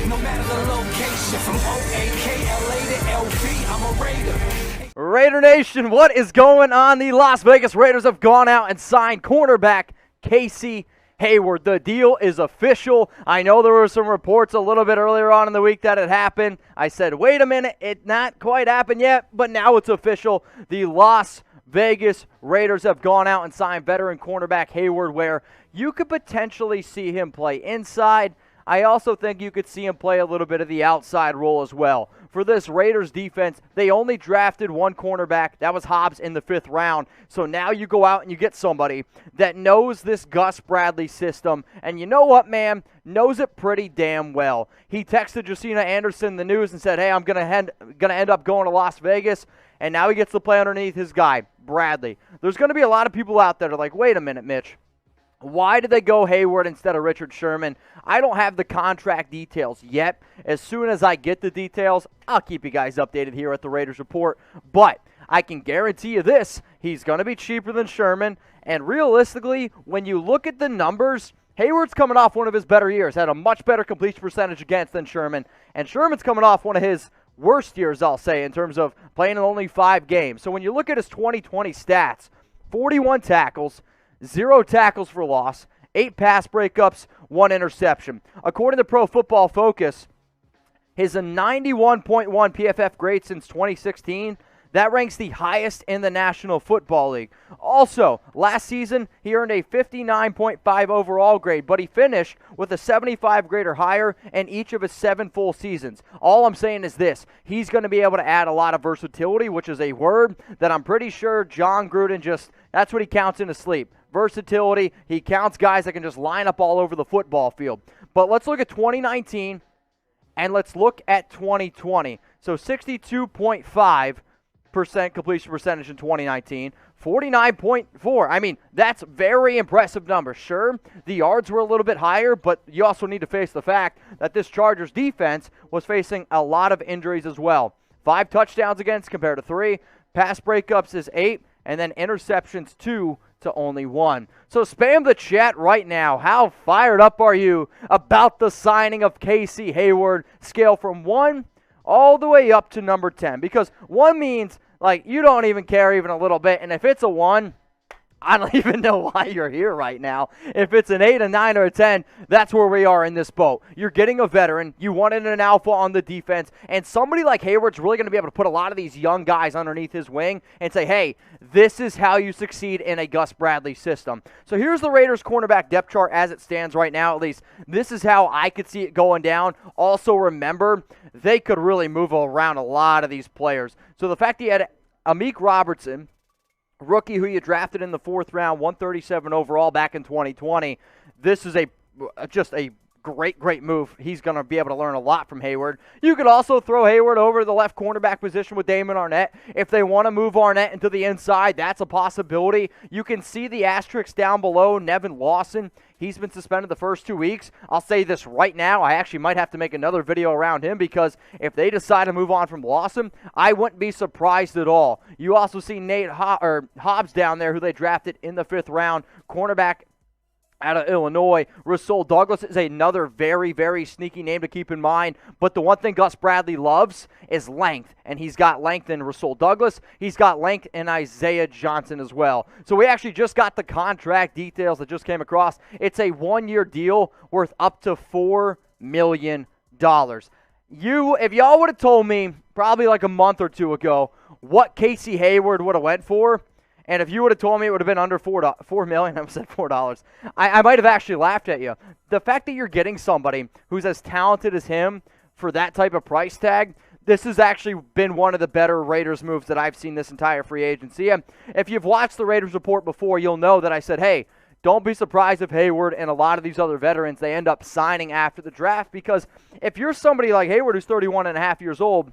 no matter the location. From O-A-K-L-A to L-V, I'm a Raider. Raider Nation, what is going on? The Las Vegas Raiders have gone out and signed cornerback Casey Hayward. The deal is official. I know there were some reports a little bit earlier on in the week that it happened. I said, wait a minute, it not quite happened yet, but now it's official. The Las Vegas Raiders have gone out and signed veteran cornerback Hayward, where you could potentially see him play inside. I also think you could see him play a little bit of the outside role as well. For this Raiders defense, they only drafted one cornerback. That was Hobbs in the 5th round. So now you go out and you get somebody that knows this Gus Bradley system. And you know what, man? Knows it pretty damn well. He texted Josina Anderson the news and said, hey, I'm going to end up going to Las Vegas. And now he gets to play underneath his guy, Bradley. There's going to be a lot of people out there that are like, wait a minute, Mitch. Why did they go Hayward instead of Richard Sherman? I don't have the contract details yet. As soon as I get the details, I'll keep you guys updated here at the Raiders Report. But I can guarantee you this, he's going to be cheaper than Sherman. And realistically, when you look at the numbers, Hayward's coming off one of his better years, had a much better completion percentage against than Sherman. And Sherman's coming off one of his worst years, I'll say, in terms of playing in only 5 games. So when you look at his 2020 stats, 41 tackles, 0 tackles for loss, 8 pass breakups, 1 interception. According to Pro Football Focus, his 91.1 PFF grade since 2016. That ranks the highest in the National Football League. Also, last season, he earned a 59.5 overall grade, but he finished with a 75 grade or higher in each of his 7 full seasons. All I'm saying is this, he's going to be able to add a lot of versatility, which is a word that I'm pretty sure John Gruden that's what he counts in his sleep. Versatility, he counts guys that can just line up all over the football field. But let's look at 2019, and let's look at 2020. So 62.5% completion percentage in 2019, 49.4. I mean, that's very impressive numbers. Sure, the yards were a little bit higher, but you also need to face the fact that this Chargers defense was facing a lot of injuries as well. 5 touchdowns against compared to 3. Pass breakups is 8, and then interceptions 2 to only 1. So spam the chat right now. How fired up are you about the signing of Casey Hayward? Scale from 1 all the way up to number 10, because 1 means like you don't even care even a little bit, and if it's a 1, I don't even know why you're here right now. If it's an 8, a 9, or a 10, that's where we are in this boat. You're getting a veteran. You wanted an alpha on the defense, and somebody like Hayward's really going to be able to put a lot of these young guys underneath his wing and say, hey, this is how you succeed in a Gus Bradley system. So here's the Raiders cornerback depth chart as it stands right now, at least. This is how I could see it going down. Also remember, they could really move around a lot of these players. So the fact he had Amik Robertson, rookie who you drafted in the 4th round, 137 overall back in 2020. This is just a great move. He's going to be able to learn a lot from Hayward. You could also throw Hayward over to the left cornerback position with Damon Arnett. If they want to move Arnett into the inside, that's a possibility. You can see the asterisks down below. Nevin Lawson, he's been suspended the first 2 weeks. I'll say this right now, I actually might have to make another video around him, because if they decide to move on from Lawson, I wouldn't be surprised at all. You also see Nate Hobbs down there, who they drafted in the 5th round, cornerback out of Illinois. Rasul Douglas is another very sneaky name to keep in mind. But the one thing Gus Bradley loves is length. And he's got length in Rasul Douglas. He's got length in Isaiah Johnson as well. So we actually just got the contract details that just came across. It's a 1-year deal worth up to $4 million. If y'all would have told me probably like a month or 2 ago what Casey Hayward would have went for, and if you would have told me it would have been under $4 million, I said $4, I might have actually laughed at you. The fact that you're getting somebody who's as talented as him for that type of price tag, this has actually been one of the better Raiders moves that I've seen this entire free agency. And if you've watched the Raiders Report before, you'll know that I said, hey, don't be surprised if Hayward and a lot of these other veterans, they end up signing after the draft, because if you're somebody like Hayward who's 31 and a half years old,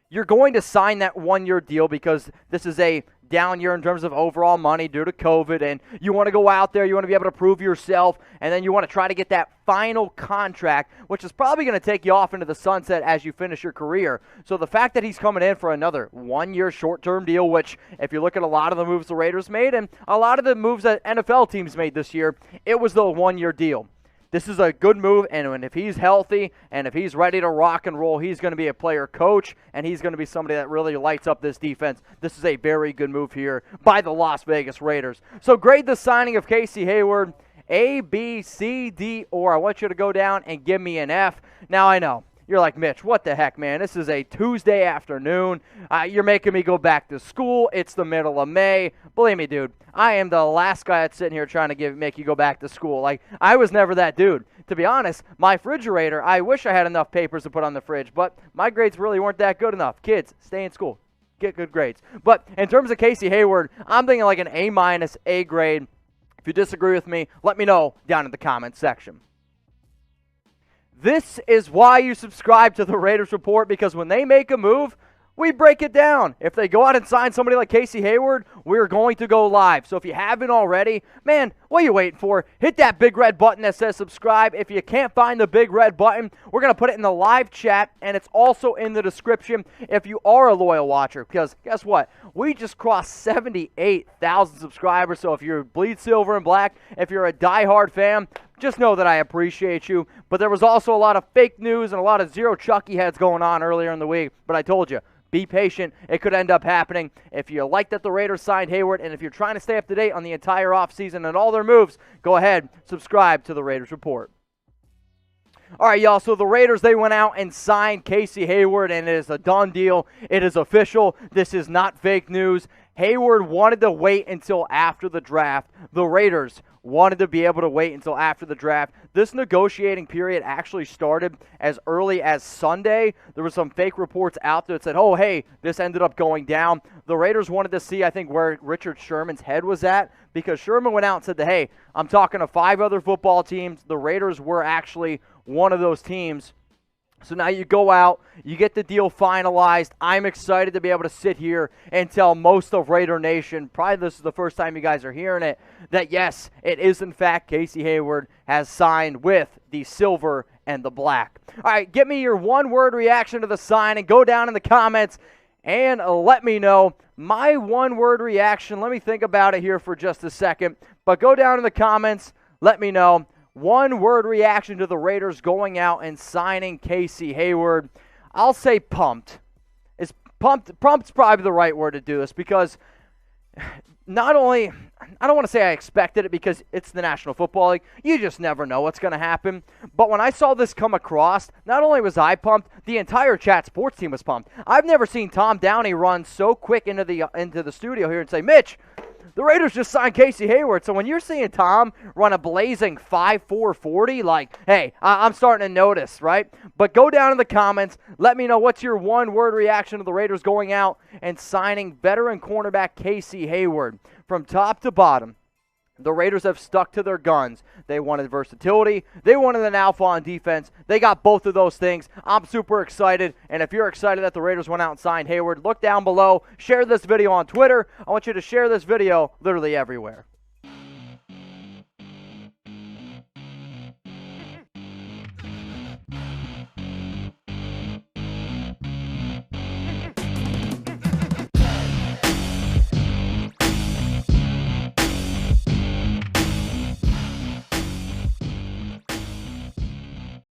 you're going to sign that 1-year deal because this is a down year in terms of overall money due to COVID, and you want to go out there, you want to be able to prove yourself, and then you want to try to get that final contract, which is probably going to take you off into the sunset as you finish your career. So the fact that he's coming in for another 1-year short-term deal, which if you look at a lot of the moves the Raiders made and a lot of the moves that NFL teams made this year, it was the 1-year deal. this is a good move, and if he's healthy and if he's ready to rock and roll, he's going to be a player coach, and he's going to be somebody that really lights up this defense. This is a very good move here by the Las Vegas Raiders. So grade the signing of Casey Hayward A, B, C, D, or I want you to go down and give me an F. Now I know. You're like, Mitch, what the heck, man? This is a Tuesday afternoon. You're making me go back to school. It's the middle of May. Believe me, dude, I am the last guy that's sitting here trying to make you go back to school. Like, I was never that dude. To be honest, my refrigerator, I wish I had enough papers to put on the fridge, but my grades really weren't that good enough. Kids, stay in school. Get good grades. But in terms of Casey Hayward, I'm thinking like an A-, A grade. If you disagree with me, let me know down in the comments section. This is why you subscribe to the Raiders Report, because when they make a move, we break it down. If they go out and sign somebody like Casey Hayward, we're going to go live. So if you haven't already, man, what are you waiting for? Hit that big red button that says subscribe. If you can't find the big red button, we're going to put it in the live chat, and it's also in the description if you are a loyal watcher. Because guess what? We just crossed 78,000 subscribers. So if you're bleed silver and black, if you're a diehard fan, just know that I appreciate you. But there was also a lot of fake news and a lot of zero Chucky heads going on earlier in the week. But I told you, be patient. It could end up happening. If you like that the Raiders signed Hayward, and if you're trying to stay up to date on the entire offseason and all their moves, go ahead, subscribe to the Raiders Report. All right, y'all, so the Raiders, they went out and signed Casey Hayward, and it is a done deal. It is official. This is not fake news. Hayward wanted to wait until after the draft. The Raiders wanted to be able to wait until after the draft. This negotiating period actually started as early as Sunday. There were some fake reports out there that said, oh, hey, this ended up going down. The Raiders wanted to see, I think, where Richard Sherman's head was at, because Sherman went out and said that, hey, I'm talking to 5 other football teams. The Raiders were actually one of those teams. So now you go out, you get the deal finalized. I'm excited to be able to sit here and tell most of Raider Nation, probably this is the first time you guys are hearing it, that yes, it is in fact Casey Hayward has signed with the silver and the black. All right, give me your one-word reaction to the sign and go down in the comments and let me know. My one-word reaction, let me think about it here for just a second, but go down in the comments, let me know. One-word reaction to the Raiders going out and signing Casey Hayward. I'll say pumped. Pumped's probably the right word to do this, because not only, I don't want to say I expected it because it's the National Football League. You just never know what's going to happen. But when I saw this come across, not only was I pumped, the entire Chat Sports team was pumped. I've never seen Tom Downey run so quick into the studio here and say, Mitch, the Raiders just signed Casey Hayward. So when you're seeing Tom run a blazing 5.4 40, like, hey, I'm starting to notice, right? But go down in the comments. Let me know what's your one-word reaction to the Raiders going out and signing veteran cornerback Casey Hayward. From top to bottom, the Raiders have stuck to their guns. They wanted versatility. They wanted an alpha on defense. They got both of those things. I'm super excited. And if you're excited that the Raiders went out and signed Hayward, look down below. Share this video on Twitter. I want you to share this video literally everywhere.